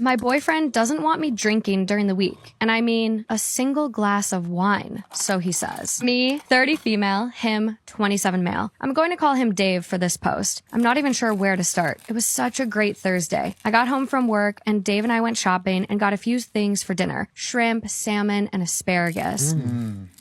My boyfriend doesn't want me drinking during the week, and I mean a single glass of wine, so he says. Me, 30 female, him, 27 male. I'm going to call him Dave for this post. I'm not even sure where to start. It was such a great Thursday. I got home from work, and Dave and I went shopping and got a few things for dinner. Shrimp, salmon, and asparagus.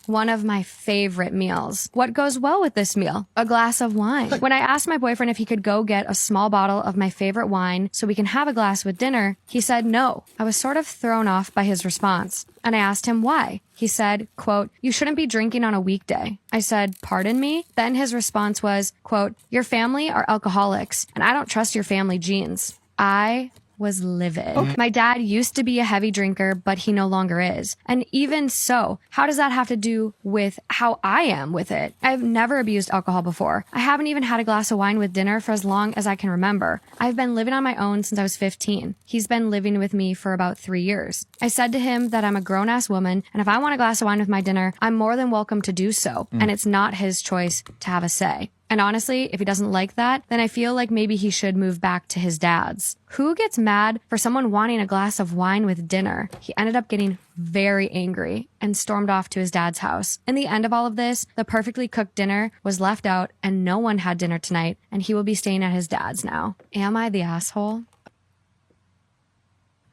One of my favorite meals. What goes well with this meal? A glass of wine. When I asked my boyfriend if he could go get a small bottle of my favorite wine so we can have a glass with dinner, he said no. I was sort of thrown off by his response, and I asked him why. He said, quote, "You shouldn't be drinking on a weekday." I said, "Pardon me?" Then his response was, quote, "Your family are alcoholics, and I don't trust your family genes." I was livid. Okay. My dad used to be a heavy drinker, but he no longer is. And even so, how does that have to do with how I am with it? I've never abused alcohol before. I haven't even had a glass of wine with dinner for as long as I can remember. I've been living on my own since I was 15. He's been living with me for about 3 years. I said to him that I'm a grown-ass woman, and if I want a glass of wine with my dinner, I'm more than welcome to do so. And it's not his choice to have a say. And honestly, if he doesn't like that, then I feel like maybe he should move back to his dad's. Who gets mad for someone wanting a glass of wine with dinner? He ended up getting very angry and stormed off to his dad's house. In the end of all of this, the perfectly cooked dinner was left out and no one had dinner tonight, and he will be staying at his dad's now. Am I the asshole?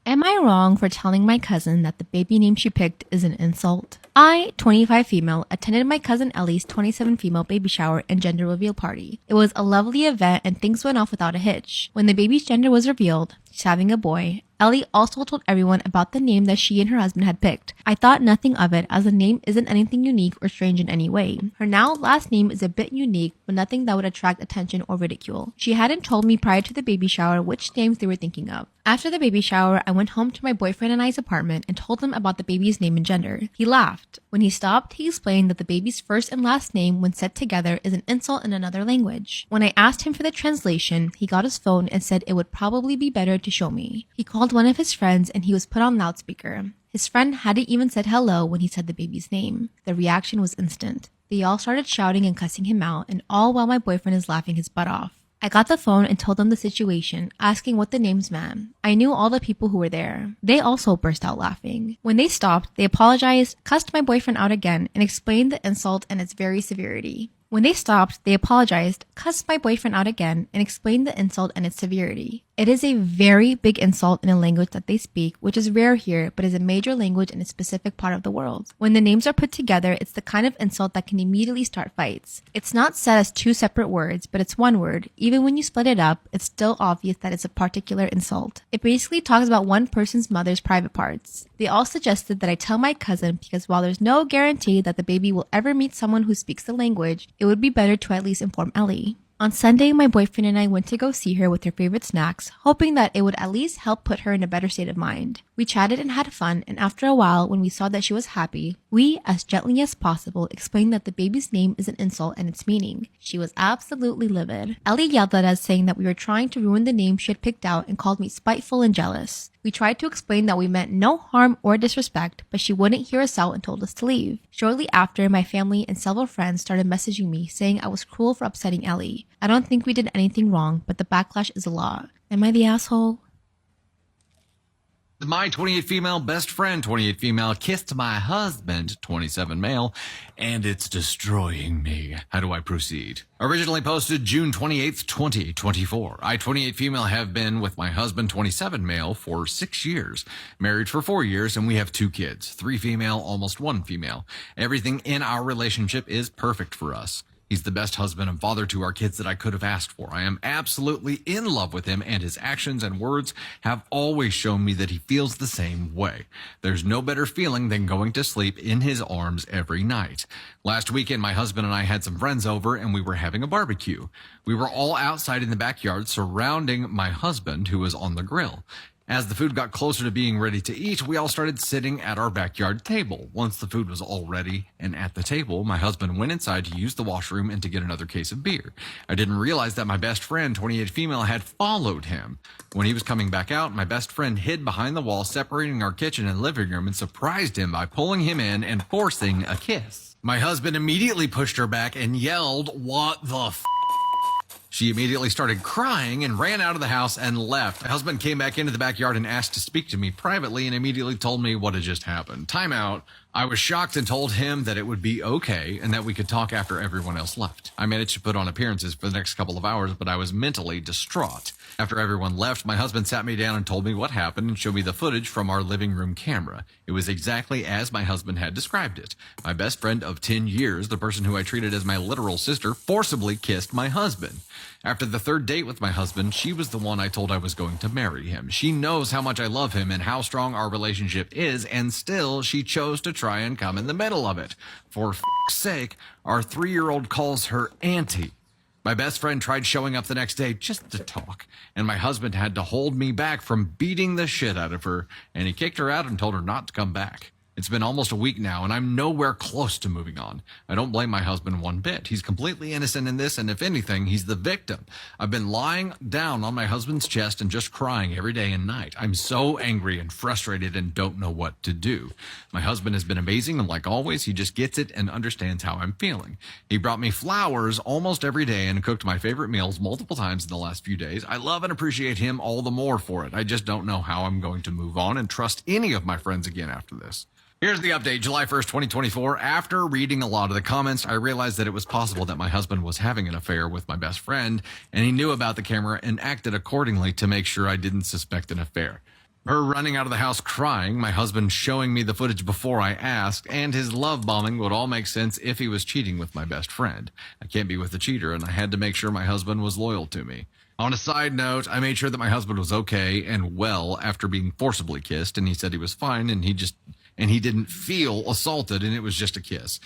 Am I wrong for telling my cousin that the baby name she picked is an insult? I, 25 female, attended my cousin Ellie's 27 female baby shower and gender reveal party. It was a lovely event and things went off without a hitch. When the baby's gender was revealed, she's having a boy, Ellie also told everyone about the name that she and her husband had picked. I thought nothing of it as the name isn't anything unique or strange in any way. Her now last name is a bit unique, but nothing that would attract attention or ridicule. She hadn't told me prior to the baby shower which names they were thinking of. After the baby shower, I went home to my boyfriend and I's apartment and told him about the baby's name and gender. He laughed. When he stopped, he explained that the baby's first and last name when said together is an insult in another language. When I asked him for the translation, he got his phone and said it would probably be better to show me. He called one of his friends and he was put on loudspeaker. His friend hadn't even said hello when he said the baby's name. The reaction was instant. They all started shouting and cussing him out, and all while my boyfriend is laughing his butt off. I got the phone and told them the situation, asking what the names meant. I knew all the people who were there. They also burst out laughing. When they stopped, they apologized, cussed my boyfriend out again, and explained the insult and its very severity. When they stopped, they apologized, cussed my boyfriend out again, and explained the insult and its severity. It is a very big insult in a language that they speak, which is rare here, but is a major language in a specific part of the world. When the names are put together, it's the kind of insult that can immediately start fights. It's not said as two separate words, but it's one word. Even when you split it up, it's still obvious that it's a particular insult. It basically talks about one person's mother's private parts. They all suggested that I tell my cousin because while there's no guarantee that the baby will ever meet someone who speaks the language, it would be better to at least inform Ellie. On Sunday, my boyfriend and I went to go see her with her favorite snacks, hoping that it would at least help put her in a better state of mind. We chatted and had fun, and after a while, when we saw that she was happy, we, as gently as possible, explained that the baby's name is an insult and its meaning. She was absolutely livid. Ellie yelled at us, saying that we were trying to ruin the name she had picked out and called me spiteful and jealous. We tried to explain that we meant no harm or disrespect, but she wouldn't hear us out and told us to leave. Shortly after, my family and several friends started messaging me saying I was cruel for upsetting Ellie. I don't think we did anything wrong, but the backlash is a lot. Am I the asshole? My 28 female best friend, 28 female, kissed my husband, 27 male, and it's destroying me. How do I proceed? Originally posted June 28th, 2024. I, 28 female, have been with my husband, 27 male, for 6 years. Married for 4 years, and we have 2 kids, 3 female, almost 1 female. Everything in our relationship is perfect for us. He's the best husband and father to our kids that I could have asked for. I am absolutely in love with him, and his actions and words have always shown me that he feels the same way. There's no better feeling than going to sleep in his arms every night. Last weekend, my husband and I had some friends over, and we were having a barbecue. We were all outside in the backyard surrounding my husband, who was on the grill. As the food got closer to being ready to eat, we all started sitting at our backyard table. Once the food was all ready and at the table, my husband went inside to use the washroom and to get another case of beer. I didn't realize that my best friend, 28 female, had followed him. When he was coming back out, my best friend hid behind the wall separating our kitchen and living room and surprised him by pulling him in and forcing a kiss. My husband immediately pushed her back and yelled, "What the f***?" She immediately started crying and ran out of the house and left. My husband came back into the backyard and asked to speak to me privately and immediately told me what had just happened. Time out. I was shocked and told him that it would be okay and that we could talk after everyone else left. I managed to put on appearances for the next couple of hours, but I was mentally distraught. After everyone left, my husband sat me down and told me what happened and showed me the footage from our living room camera. It was exactly as my husband had described it. My best friend of 10 years, the person who I treated as my literal sister, forcibly kissed my husband. After the third date with my husband, she was the one I told I was going to marry him. She knows how much I love him and how strong our relationship is, and still she chose to try and come in the middle of it. For f***'s sake, our 3-year-old calls her auntie. My best friend tried showing up the next day just to talk, and my husband had to hold me back from beating the shit out of her, and he kicked her out and told her not to come back. It's been almost a week now, and I'm nowhere close to moving on. I don't blame my husband one bit. He's completely innocent in this, and if anything, he's the victim. I've been lying down on my husband's chest and just crying every day and night. I'm so angry and frustrated and don't know what to do. My husband has been amazing, and like always, he just gets it and understands how I'm feeling. He brought me flowers almost every day and cooked my favorite meals multiple times in the last few days. I love and appreciate him all the more for it. I just don't know how I'm going to move on and trust any of my friends again after this. Here's the update, July 1st, 2024. After reading a lot of the comments, I realized that it was possible that my husband was having an affair with my best friend, and he knew about the camera and acted accordingly to make sure I didn't suspect an affair. Her running out of the house crying, my husband showing me the footage before I asked, and his love bombing would all make sense if he was cheating with my best friend. I can't be with a cheater, and I had to make sure my husband was loyal to me. On a side note, I made sure that my husband was okay and well after being forcibly kissed, and he said he was fine, and he didn't feel assaulted, and it was just a kiss.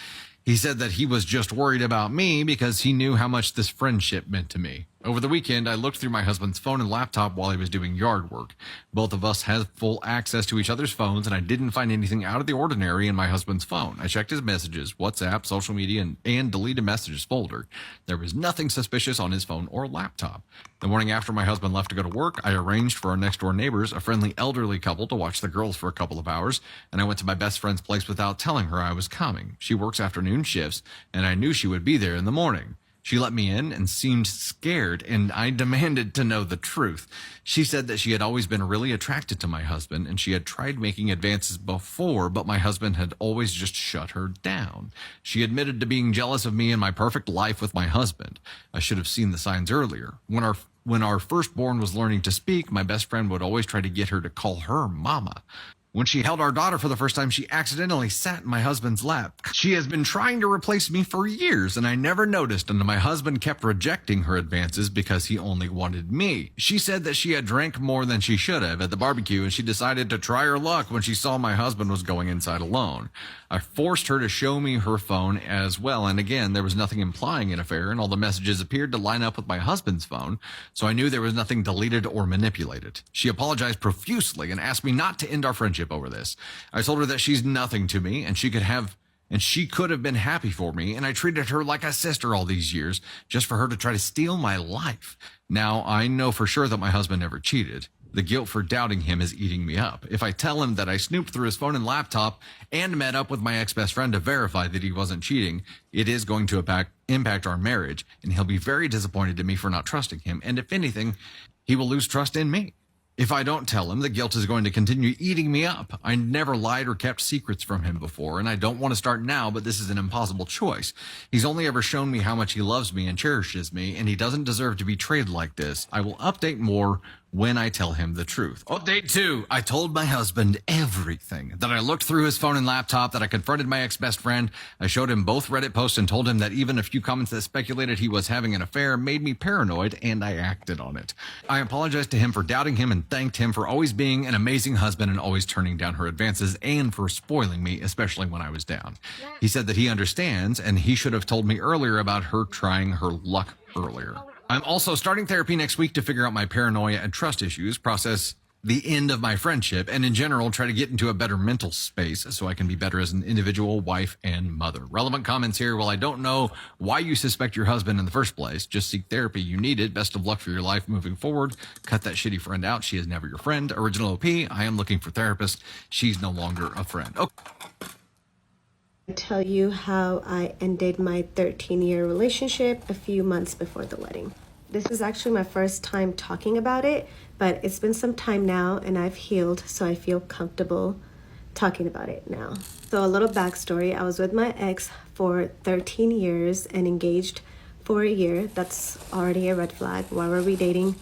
He said that he was just worried about me because he knew how much this friendship meant to me. Over the weekend, I looked through my husband's phone and laptop while he was doing yard work. Both of us had full access to each other's phones, and I didn't find anything out of the ordinary in my husband's phone. I checked his messages, WhatsApp, social media, and deleted messages folder. There was nothing suspicious on his phone or laptop. The morning after my husband left to go to work, I arranged for our next-door neighbors, a friendly elderly couple, to watch the girls for a couple of hours, and I went to my best friend's place without telling her I was coming. She works afternoon shifts, and I knew she would be there in the morning. She let me in and seemed scared, and I demanded to know the truth. She said that she had always been really attracted to my husband, and she had tried making advances before, but my husband had always just shut her down. She admitted to being jealous of me and my perfect life with my husband. I should have seen the signs earlier. When our firstborn was learning to speak, my best friend would always try to get her to call her mama. When she held our daughter for the first time, she accidentally sat in my husband's lap. She has been trying to replace me for years, and I never noticed until my husband kept rejecting her advances because he only wanted me. She said that she had drank more than she should have at the barbecue, and she decided to try her luck when she saw my husband was going inside alone. I forced her to show me her phone as well, and again, there was nothing implying an affair, and all the messages appeared to line up with my husband's phone, so I knew there was nothing deleted or manipulated. She apologized profusely and asked me not to end our friendship over this. I told her that she's nothing to me, and she could have been happy for me, and I treated her like a sister all these years just for her to try to steal my life. Now, I know for sure that my husband never cheated. The guilt for doubting him is eating me up. If I tell him that I snooped through his phone and laptop and met up with my ex-best friend to verify that he wasn't cheating, it is going to impact our marriage, and he'll be very disappointed in me for not trusting him, and if anything, he will lose trust in me. If I don't tell him, the guilt is going to continue eating me up. I never lied or kept secrets from him before, and I don't want to start now, but this is an impossible choice. He's only ever shown me how much he loves me and cherishes me, and he doesn't deserve to be treated like this. I will update more when I tell him the truth. Update 2. I told my husband everything. That I looked through his phone and laptop, that I confronted my ex-best friend. I showed him both Reddit posts and told him that even a few comments that speculated he was having an affair made me paranoid, and I acted on it. I apologized to him for doubting him and thanked him for always being an amazing husband and always turning down her advances and for spoiling me, especially when I was down. He said that he understands, and he should have told me earlier about her trying her luck earlier. I'm also starting therapy next week to figure out my paranoia and trust issues, process the end of my friendship, and in general, try to get into a better mental space so I can be better as an individual, wife, and mother. Relevant comments here. Well, I don't know why you suspect your husband in the first place. Just seek therapy. You need it. Best of luck for your life moving forward. Cut that shitty friend out. She is never your friend. Original OP. I am looking for therapist. She's no longer a friend. Okay. Tell you how I ended my 13-year relationship a few months before the wedding. This is actually my first time talking about it, but it's been some time now and I've healed, so I feel comfortable talking about it now. So a little backstory, I was with my ex for 13 years and engaged for a year. That's already a red flag. Why were we dating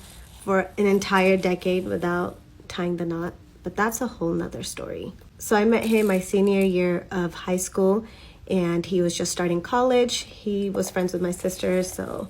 for an entire decade without tying the knot? But that's a whole nother story. So I met him my senior year of high school and he was just starting college. He was friends with my sister, so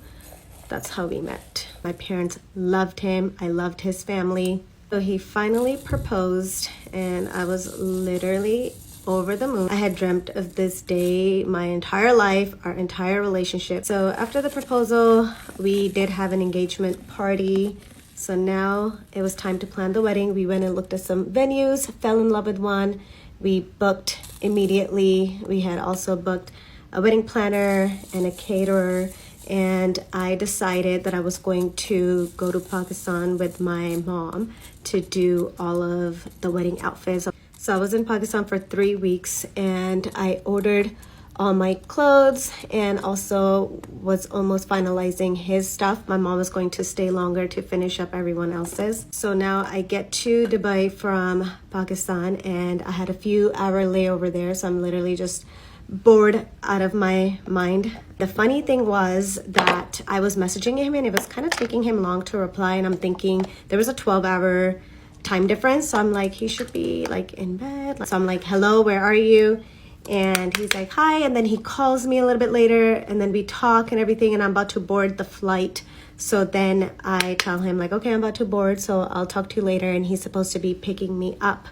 that's how we met. My parents loved him. I loved his family. So he finally proposed and I was literally over the moon. I had dreamt of this day my entire life, our entire relationship. So after the proposal, we did have an engagement party. So now it was time to plan the wedding. We went and looked at some venues, fell in love with one. We booked immediately. We had also booked a wedding planner and a caterer. And I decided that I was going to go to Pakistan with my mom to do all of the wedding outfits. So I was in Pakistan for 3 weeks and I ordered all my clothes and also was almost finalizing his stuff. My mom was going to stay longer to finish up everyone else's. So now I get to Dubai from Pakistan and I had a few hour layover there. So I'm literally just bored out of my mind. The funny thing was that I was messaging him and it was kind of taking him long to reply, and I'm thinking there was a 12-hour time difference, so I'm like, he should be like in bed. So I'm like, hello, where are you? And he's like, hi. And then he calls me a little bit later and then we talk and everything, and I'm about to board the flight. So then I tell him like, okay, I'm about to board, so I'll talk to you later. And he's supposed to be picking me up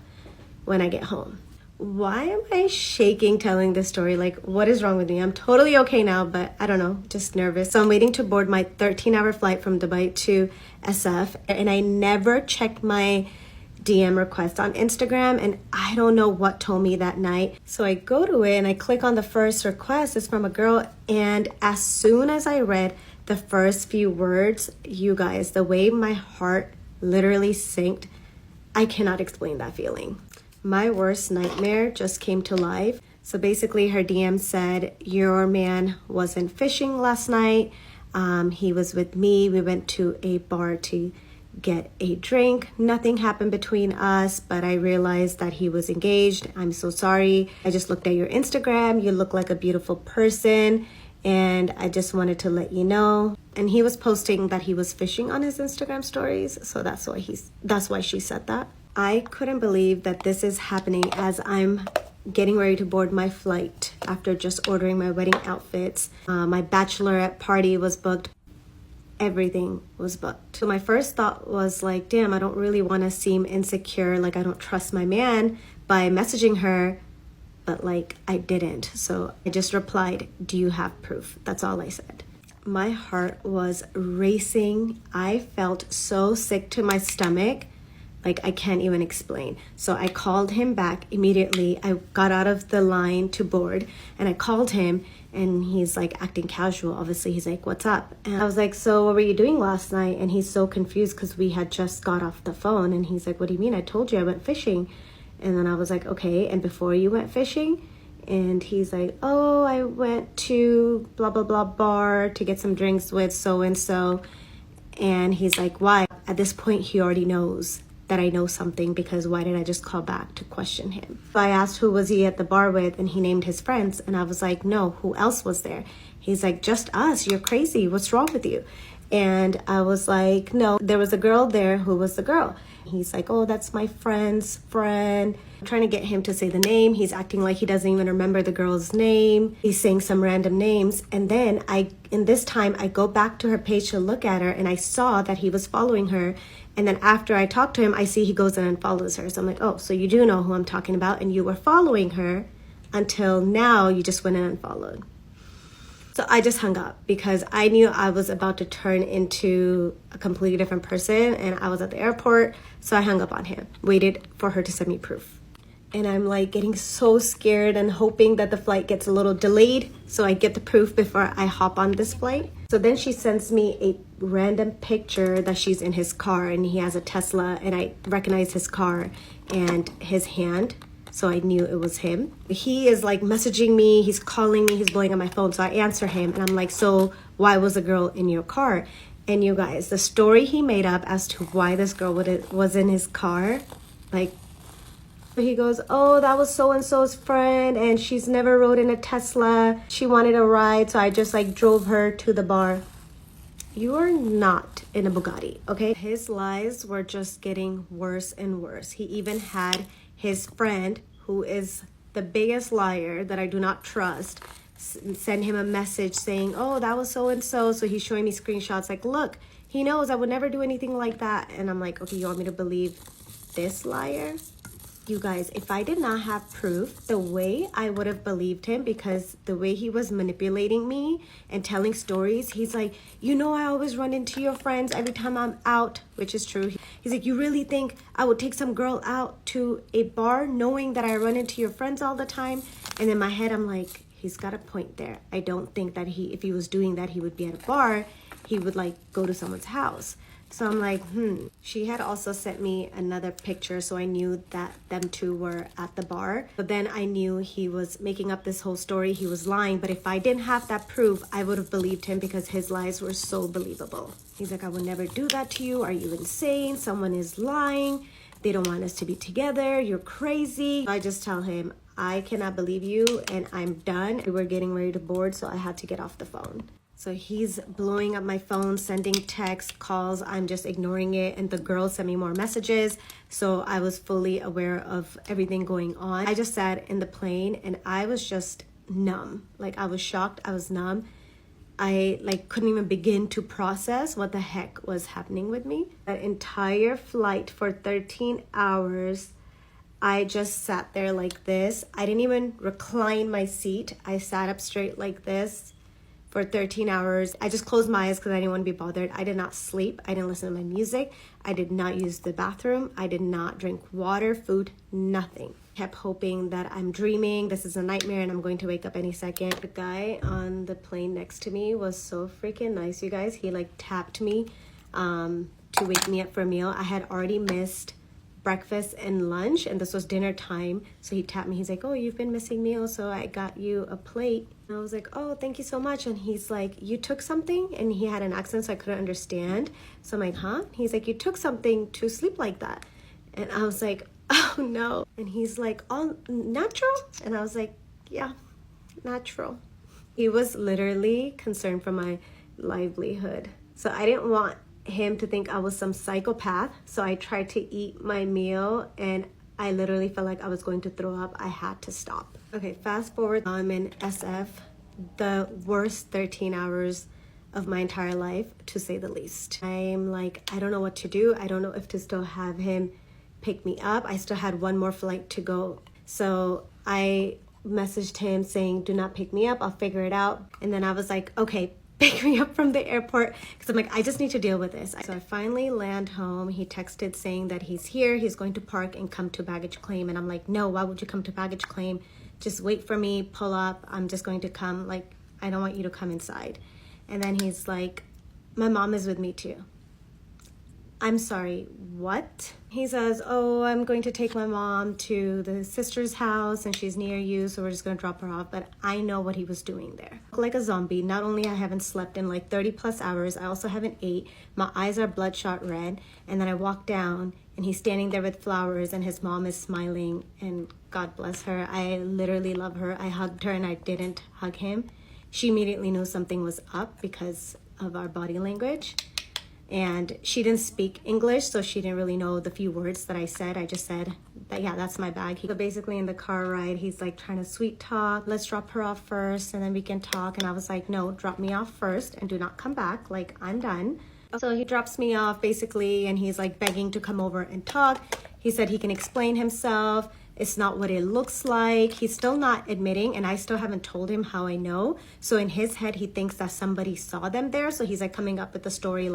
when I get home. Why am I shaking telling this story? Like, what is wrong with me? I'm totally okay now, but I don't know, just nervous. So I'm waiting to board my 13-hour flight from Dubai to SF, and I never checked my DM request on Instagram, and I don't know what told me that night. So I go to it and I click on the first request. It's from a girl, and as soon as I read the first few words, you guys, the way my heart literally sank, I cannot explain that feeling. My worst nightmare just came to life. So basically her DM said, your man wasn't fishing last night. He was with me. We went to a bar to get a drink. Nothing happened between us, but I realized that he was engaged. I'm so sorry. I just looked at your Instagram. You look like a beautiful person, and I just wanted to let you know. And he was posting that he was fishing on his Instagram stories, so that's why she said that. I couldn't believe that this is happening as I'm getting ready to board my flight after just ordering my wedding outfits. My bachelorette party was booked. Everything was booked. So my first thought was like, damn, I don't really want to seem insecure, like I don't trust my man by messaging her, but like I didn't. So I just replied, do you have proof? That's all I said. My heart was racing. I felt so sick to my stomach. Like I can't even explain. So I called him back immediately. I got out of the line to board and I called him, and he's like acting casual. Obviously he's like, what's up? And I was like, so what were you doing last night? And he's so confused because we had just got off the phone, and he's like, what do you mean? I told you I went fishing. And then I was like, okay, and before you went fishing? And he's like, oh, I went to blah blah blah bar to get some drinks with so and so. And he's like, why? At this point he already knows that I know something, because why did I just call back to question him? So I asked who was he at the bar with, and he named his friends, and I was like, no, who else was there? He's like, just us. You're crazy. What's wrong with you? And I was like, no, there was a girl there. Who was the girl? He's like, oh, that's my friend's friend. I'm trying to get him to say the name. He's acting like he doesn't even remember the girl's name. He's saying some random names. And then in this time, I go back to her page to look at her, and I saw that he was following her. And then after I talked to him, I see he goes in and follows her. So I'm like, oh, so you do know who I'm talking about, and you were following her until now you just went in and followed. So I just hung up because I knew I was about to turn into a completely different person, and I was at the airport. So I hung up on him, waited for her to send me proof. And I'm like getting so scared and hoping that the flight gets a little delayed so I get the proof before I hop on this flight. So then she sends me a random picture that she's in his car, and he has a Tesla, and I recognize his car and his hand. So I knew it was him. He is like messaging me, he's calling me, he's blowing on my phone. So I answer him and I'm like, so why was the girl in your car? And you guys, the story he made up as to why this girl was in his car, like, he goes, oh, that was so-and-so's friend, and she's never rode in a Tesla. She wanted a ride, so I just like drove her to the bar. You are not in a Bugatti, okay? His lies were just getting worse and worse. He even had his friend, who is the biggest liar that I do not trust, send him a message saying, oh, that was so-and-so. So he's showing me screenshots like, look, he knows I would never do anything like that. And I'm like, okay, you want me to believe this liar? You guys, if I did not have proof, the way I would have believed him, because the way he was manipulating me and telling stories, he's like, you know, I always run into your friends every time I'm out, which is true. He's like, you really think I would take some girl out to a bar knowing that I run into your friends all the time? And in my head, I'm like, he's got a point there. I don't think that if he was doing that, he would be at a bar. He would like go to someone's house. So I'm like, She had also sent me another picture, so I knew that them two were at the bar. But then I knew he was making up this whole story. He was lying. But if I didn't have that proof, I would have believed him because his lies were so believable. He's like, I would never do that to you. Are you insane? Someone is lying. They don't want us to be together. You're crazy. I just tell him, I cannot believe you, and I'm done. We were getting ready to board, so I had to get off the phone. So he's blowing up my phone, sending texts, calls. I'm just ignoring it. And the girl sent me more messages. So I was fully aware of everything going on. I just sat in the plane and I was just numb. Like, I was shocked. I was numb. I couldn't even begin to process what the heck was happening with me. That entire flight for 13 hours, I just sat there like this. I didn't even recline my seat. I sat up straight like this for 13 hours. I just closed my eyes because I didn't want to be bothered. I did not sleep. I didn't listen to my music. I did not use the bathroom. I did not drink water, food, nothing. Kept hoping that I'm dreaming. This is a nightmare and I'm going to wake up any second. The guy on the plane next to me was so freaking nice, you guys. He tapped me to wake me up for a meal. I had already missed breakfast and lunch, and this was dinner time. So he tapped me. He's like, oh, you've been missing meals, so I got you a plate. And I was like, oh, thank you so much. And he's like, you took something? And he had an accent, so I couldn't understand. So I'm like, huh? He's like, you took something to sleep like that. And I was like, oh no. And he's like, all natural? And I was like, yeah, natural. He was literally concerned for my livelihood. So I didn't want him to think I was some psychopath. So I tried to eat my meal and I literally felt like I was going to throw up. I had to stop. Okay, fast forward. I'm in SF, the worst 13 hours of my entire life, to say the least. I'm like, I don't know what to do. I don't know if to still have him pick me up. I still had one more flight to go. So I messaged him saying, do not pick me up. I'll figure it out. And then I was like, okay, pick me up from the airport, because I'm like, I just need to deal with this. So I finally land home. He texted saying that he's here. He's going to park and come to baggage claim. And I'm like, no, why would you come to baggage claim? Just wait for me, pull up. I'm just going to come. Like, I don't want you to come inside. And then he's like, my mom is with me too. I'm sorry, what? He says, oh, I'm going to take my mom to the sister's house and she's near you, so we're just going to drop her off. But I know what he was doing there. Like a zombie. Not only I haven't slept in 30 plus hours, I also haven't ate. My eyes are bloodshot red. And then I walk down and he's standing there with flowers and his mom is smiling, and God bless her. I literally love her. I hugged her and I didn't hug him. She immediately knew something was up because of our body language. And she didn't speak English, so she didn't really know the few words that I said. I just said that, yeah, that's my bag. So basically in the car ride, he's trying to sweet talk. Let's drop her off first and then we can talk. And I was like, no, drop me off first and do not come back. I'm done. So he drops me off basically, and he's begging to come over and talk. He said he can explain himself. It's not what it looks like. He's still not admitting, and I still haven't told him how I know. So in his head, he thinks that somebody saw them there. So he's coming up with the story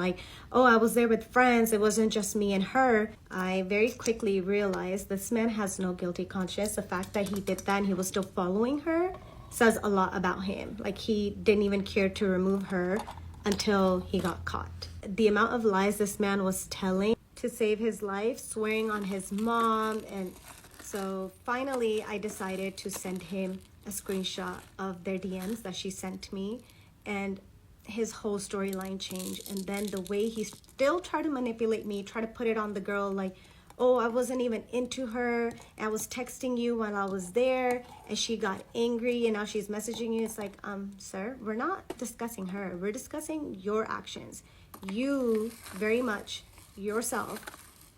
oh, I was there with friends. It wasn't just me and her. I very quickly realized this man has no guilty conscience. The fact that he did that and he was still following her says a lot about him. He didn't even care to remove her until he got caught. The amount of lies this man was telling to save his life, swearing on his mom, and so finally, I decided to send him a screenshot of their DMs that she sent me. And his whole storyline changed. And then the way he still tried to manipulate me, try to put it on the girl, like, oh, I wasn't even into her. I was texting you while I was there, and she got angry, and now she's messaging you. It's like, sir, we're not discussing her. We're discussing your actions. You very much yourself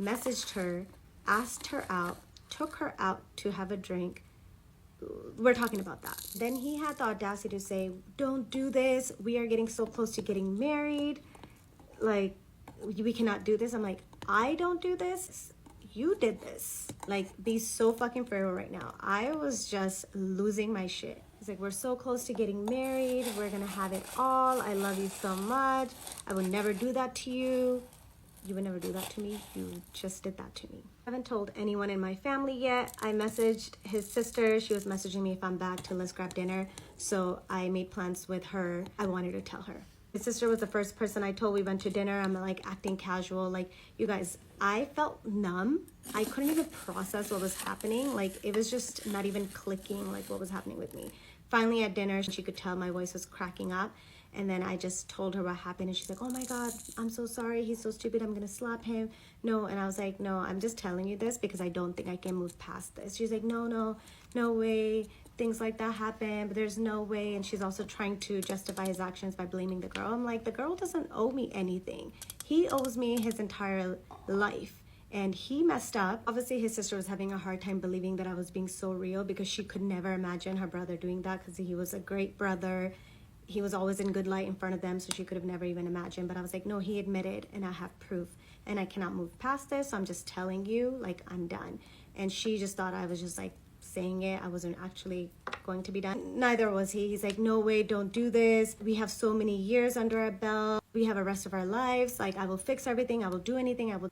messaged her, asked her out, took her out to have a drink. We're talking about that. Then he had the audacity to say, don't do this. We are getting so close to getting married. Like, we cannot do this. I'm like, I don't do this. You did this. Like, be so fucking for real right now. I was just losing my shit. It's like, we're so close to getting married. We're gonna have it all. I love you so much. I would never do that to you. You would never do that to me. You just did that to me. I haven't told anyone in my family yet. I messaged his sister. She was messaging me if I'm back to let's grab dinner. So I made plans with her. I wanted to tell her. His sister was the first person I told. We went to dinner. I'm like acting casual. Like, you guys, I felt numb. I couldn't even process what was happening. Like, it was just not even clicking, like what was happening with me. Finally at dinner, she could tell my voice was cracking up. And then I just told her what happened. And she's like, oh my God, I'm so sorry. He's so stupid. I'm going to slap him. No. And I was like, no, I'm just telling you this because I don't think I can move past this. She's like, no way. Things like that happen, but there's no way. And she's also trying to justify his actions by blaming the girl. I'm like, the girl doesn't owe me anything. He owes me his entire life. And he messed up. Obviously, his sister was having a hard time believing that I was being so real because she could never imagine her brother doing that because he was a great brother. He was always in good light in front of them, so she could have never even imagined. But I was like, no, he admitted, and I have proof. And I cannot move past this, so I'm just telling you, like, I'm done. And she just thought I was just, like, saying it. I wasn't actually going to be done. Neither was he. He's like, no way, don't do this. We have so many years under our belt. We have the rest of our lives. Like, I will fix everything. I will do anything. I will...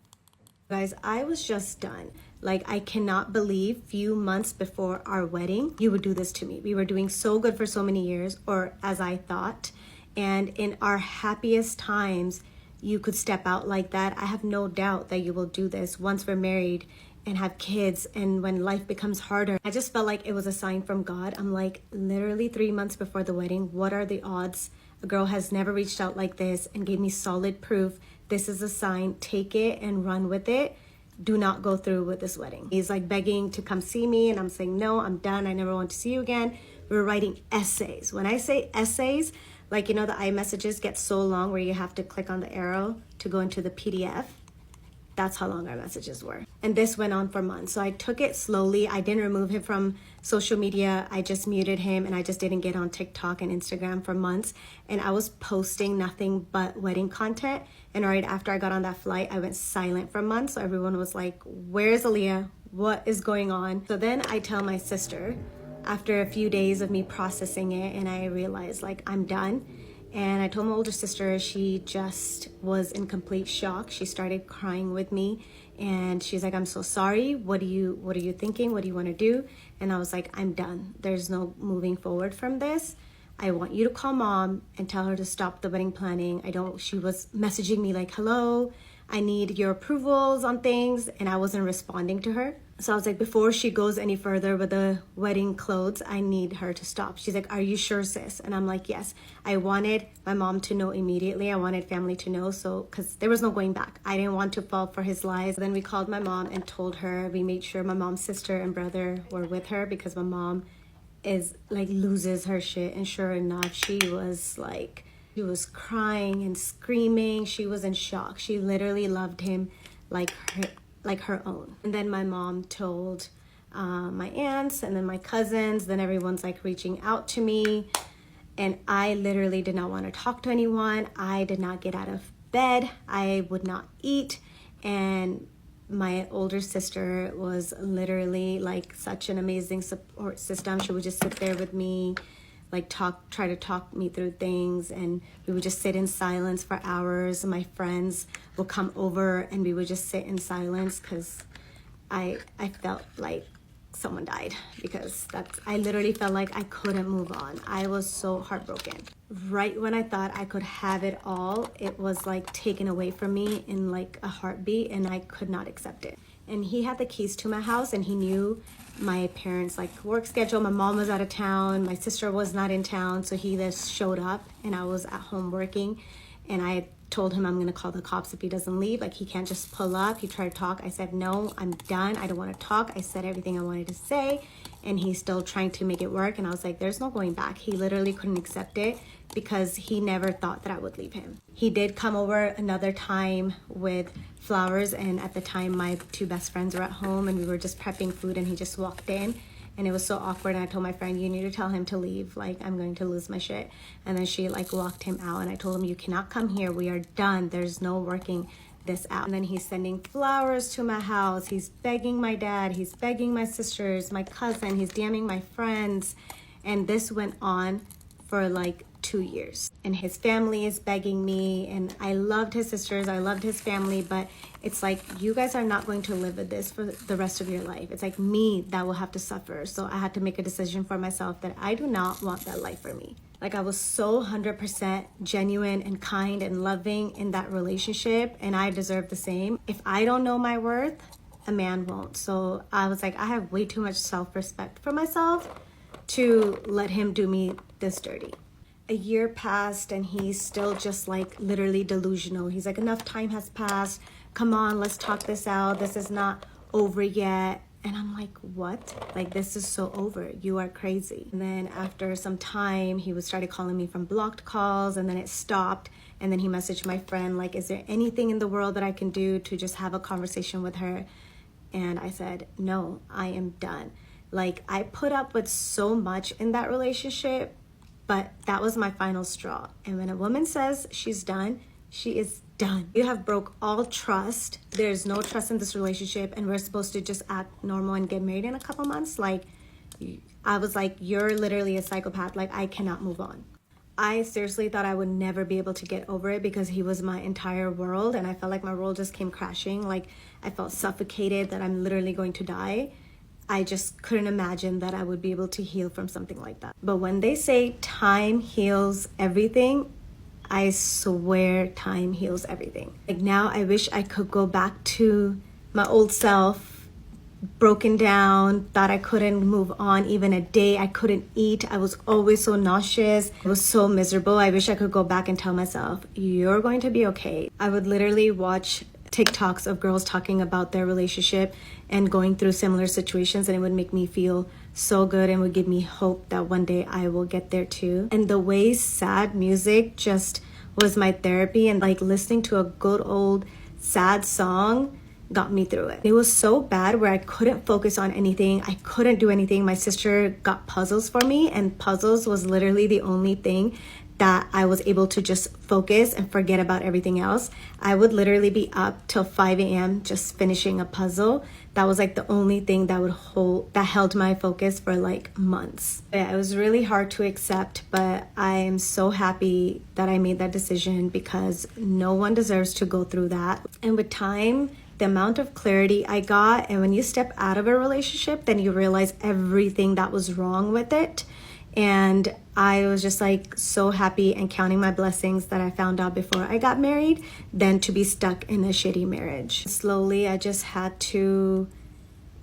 Guys, I was just done. Like, I cannot believe few months before our wedding, you would do this to me. We were doing so good for so many years, or as I thought. And in our happiest times, you could step out like that. I have no doubt that you will do this once we're married and have kids and when life becomes harder. I just felt like it was a sign from God. I'm like, literally 3 months before the wedding, what are the odds? A girl has never reached out like this and gave me solid proof. This is a sign. Take it and run with it. Do not go through with this wedding. He's like begging to come see me and I'm saying, no, I'm done. I never want to see you again. We're writing essays. When I say essays, like, you know, the iMessages get so long where you have to click on the arrow to go into the PDF. That's how long our messages were. And this went on for months. So I took it slowly. I didn't remove him from social media. I just muted him and I just didn't get on TikTok and Instagram for months. And I was posting nothing but wedding content. And right after I got on that flight, I went silent for months. So everyone was like, where's Aaliyah? What is going on? So then I tell my sister after a few days of me processing it and I realized like I'm done. And I told my older sister, she just was in complete shock. She started crying with me and she's like, I'm so sorry. What are you thinking? What do you want to do? And I was like, I'm done. There's no moving forward from this. I want you to call mom and tell her to stop the wedding planning. She was messaging me like, hello, I need your approvals on things. And I wasn't responding to her. So I was like, before she goes any further with the wedding clothes, I need her to stop. She's like, are you sure, sis? And I'm like, yes. I wanted my mom to know immediately. I wanted family to know. So, because there was no going back. I didn't want to fall for his lies. Then we called my mom and told her. We made sure my mom's sister and brother were with her because my mom is like loses her shit. And sure enough, she was crying and screaming. She was in shock. She literally loved him like her own. And then my mom told my aunts and then my cousins. Then everyone's like reaching out to me. And I literally did not want to talk to anyone. I did not get out of bed. I would not eat. And my older sister was literally like such an amazing support system. She would just sit there with me, like try to talk me through things, and we would just sit in silence for hours. My friends would come over and we would just sit in silence because I felt like someone died because I literally felt like I couldn't move on. I was so heartbroken. Right when I thought I could have it all, it was like taken away from me in like a heartbeat and I could not accept it. And he had the keys to my house, and he knew my parents' like work schedule. My mom was out of town, my sister was not in town, so he just showed up, and I was at home working. And I told him I'm gonna call the cops if he doesn't leave. Like, he can't just pull up. He tried to talk. I said, no, I'm done. I don't want to talk. I said everything I wanted to say, and he's still trying to make it work. And I was like, there's no going back. He literally couldn't accept it because he never thought that I would leave him. He did come over another time with flowers, and at the time my two best friends were at home, and we were just prepping food, and he just walked in. And it was so awkward, and I told my friend, you need to tell him to leave, like, I'm going to lose my shit. And then she like locked him out, and I told him, you cannot come here, we are done, there's no working this out. And then he's sending flowers to my house, he's begging my dad, he's begging my sisters, my cousin, he's DMing my friends. And this went on for like 2 years, and his family is begging me, and I loved his sisters, I loved his family, but it's like, you guys are not going to live with this for the rest of your life. It's like me that will have to suffer. So I had to make a decision for myself that I do not want that life for me. Like, I was so 100% genuine and kind and loving in that relationship, and I deserve the same. If I don't know my worth, a man won't. So I was like, I have way too much self-respect for myself to let him do me this dirty. A year passed, and he's still just like literally delusional. He's like, enough time has passed. Come on, let's talk this out. This is not over yet. And I'm like, what? Like, this is so over. You are crazy. And then after some time, he was started calling me from blocked calls, and then it stopped. And then he messaged my friend, like, is there anything in the world that I can do to just have a conversation with her? And I said, no, I am done. Like, I put up with so much in that relationship, but that was my final straw. And when a woman says she's done, she is done. You have broke all trust. There's no trust in this relationship, and we're supposed to just act normal and get married in a couple months. Like, I was like, you're literally a psychopath. Like, I cannot move on. I seriously thought I would never be able to get over it because he was my entire world, and I felt like my world just came crashing. Like, I felt suffocated, that I'm literally going to die. I just couldn't imagine that I would be able to heal from something like that. But when they say time heals everything, I swear time heals everything. Like, now I wish I could go back to my old self, broken down, thought I couldn't move on even a day. I couldn't eat. I was always so nauseous. I was so miserable. I wish I could go back and tell myself, you're going to be okay. I would literally watch TikToks of girls talking about their relationship and going through similar situations, and it would make me feel so good and would give me hope that one day I will get there too. And the way sad music just was my therapy, and like listening to a good old sad song got me through it. It was so bad where I couldn't focus on anything. I couldn't do anything. My sister got puzzles for me, and puzzles was literally the only thing that I was able to just focus and forget about everything else. I would literally be up till 5 a.m. just finishing a puzzle. That was like the only thing that held my focus for like months. Yeah, it was really hard to accept, but I am so happy that I made that decision because no one deserves to go through that. And with time, the amount of clarity I got, and when you step out of a relationship, then you realize everything that was wrong with it. And I was just like so happy and counting my blessings that I found out before I got married than to be stuck in a shitty marriage. Slowly, I just had to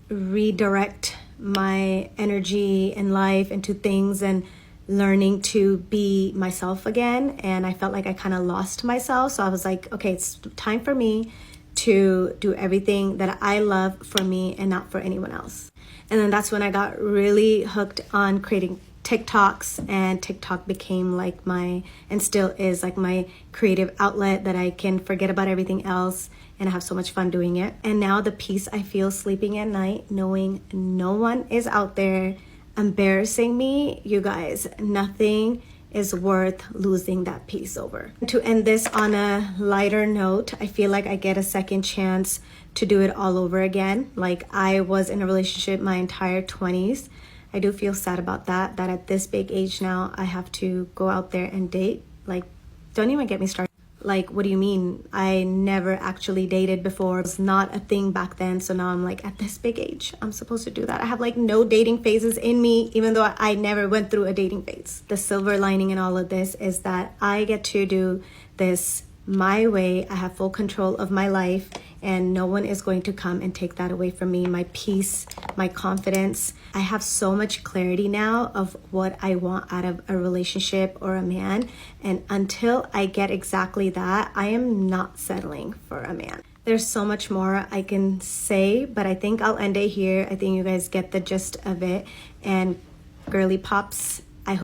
redirect my energy in life into things and learning to be myself again. And I felt like I kind of lost myself. So I was like, okay, it's time for me to do everything that I love for me and not for anyone else. And then that's when I got really hooked on creating TikToks, and TikTok became like and still is like my creative outlet that I can forget about everything else, and I have so much fun doing it. And now the peace I feel sleeping at night, knowing no one is out there embarrassing me, you guys, nothing is worth losing that peace over. To end this on a lighter note, I feel like I get a second chance to do it all over again. Like, I was in a relationship my entire 20s. I do feel sad about that at this big age now, I have to go out there and date. Like, don't even get me started. Like, what do you mean? I never actually dated before. It was not a thing back then. So now I'm like, at this big age, I'm supposed to do that. I have like no dating phases in me, even though I never went through a dating phase. The silver lining in all of this is that I get to do this my way. I have full control of my life, and no one is going to come and take that away from me. My peace, my confidence. I have so much clarity now of what I want out of a relationship or a man, and until I get exactly that, I am not settling for a man. There's so much more I can say, but I think I'll end it here. I think you guys get the gist of it. And girly pops,